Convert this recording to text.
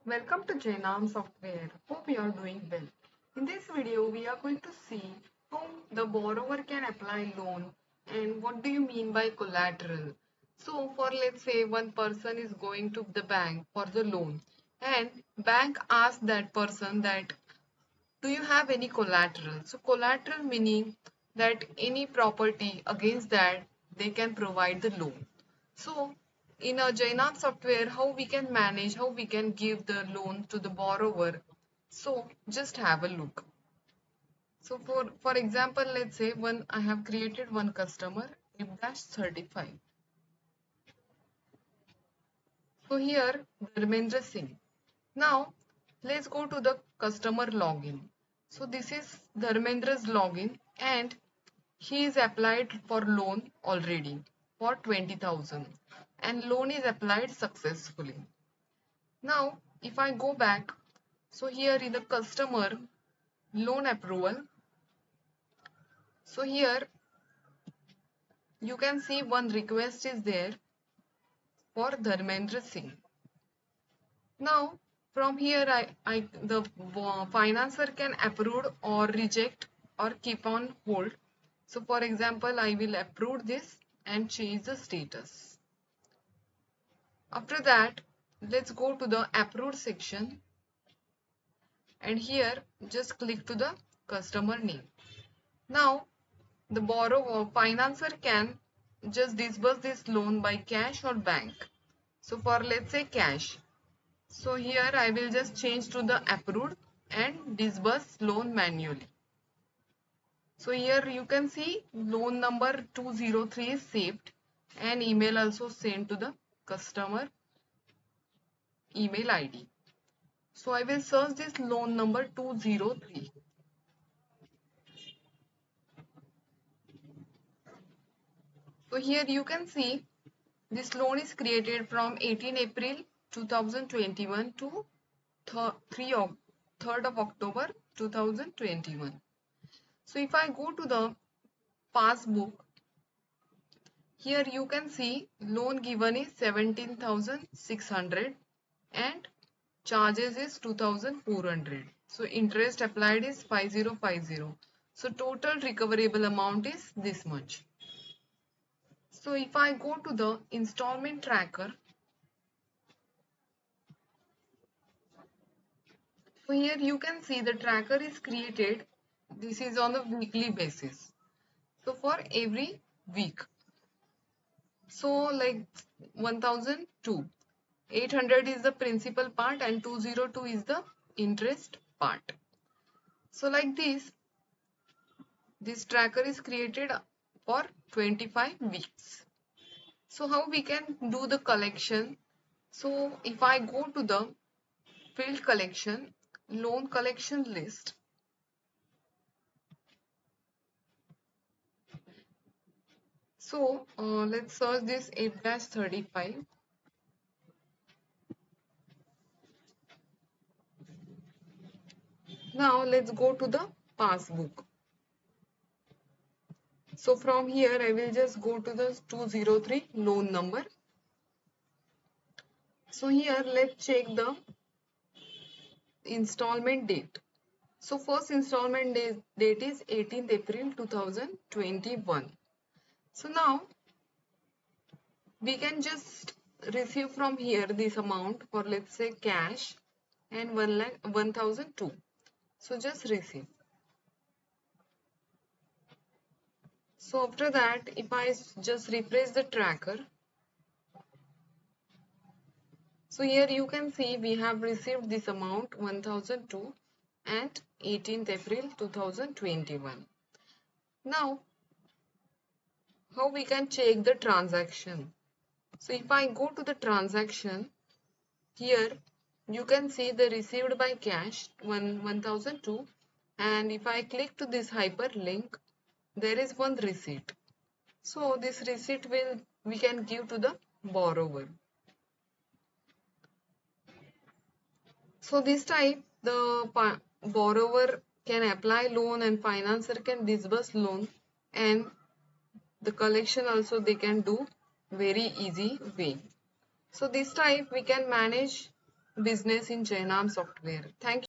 Welcome to Jainam Software. Hope you are doing well. In this video, we are going to see how the borrower can apply loan and what do you mean by collateral. So for let's say one person is going to the bank for the loan and bank asks that person that do you have any collateral? So collateral meaning that any property against that they can provide the loan. So in a Jainam software, how we can manage, how we can give the loan to the borrower. So just have a look. So for example, let's say I have created one customer, F-35. So here, Dharmendra Singh. Now, let's go to the customer login. So this is Dharmendra's login and he is applied for loan already for 20,000 and loan is applied successfully. Now, if I go back, so here in the customer loan approval, so here you can see one request is there for Dharmendra Singh. Now, from here, the financer can approve or reject or keep on hold. So, for example, I will approve this and change the status. After that, let's go to the approved section and here just click to the customer name. Now, the borrower financer can just disburse this loan by cash or bank. So, for let's say cash. So here I will just change to the approved and disburse loan manually. So here you can see loan number 203 is saved and email also sent to the customer email ID. So I will search this loan number 203. So here you can see this loan is created from 18 April 2021 to 3rd of October 2021. So if I go to the passbook, here you can see loan given is 17,600 and charges is 2,400. So interest applied is 5050. So total recoverable amount is this much. So if I go to the installment tracker, so here you can see the tracker is created. This is on a weekly basis. So for every week. So like 1002. 800 is the principal part and 202 is the interest part. So like this tracker is created for 25 weeks. So how we can do the collection? So if I go to the field collection, loan collection list, so let's search this F-35. Now let's go to the passbook. So from here I will just go to the 203 loan number. So here let's check the installment date. So first installment date is 18th April 2021. So now we can just receive from here this amount for let's say cash and 1,002. So just receive. So after that, if I just refresh the tracker, so here you can see we have received this amount 1,002 and 18th April 2021. Now, how we can check the transaction? So if I go to the transaction, here you can see the received by cash 1,002 and if I click to this hyperlink, there is one receipt. So this receipt we can give to the borrower. So this type the borrower can apply loan and financer can disburse loan and the collection also they can do very easy way. So this type we can manage business in Jainam Software. Thank you.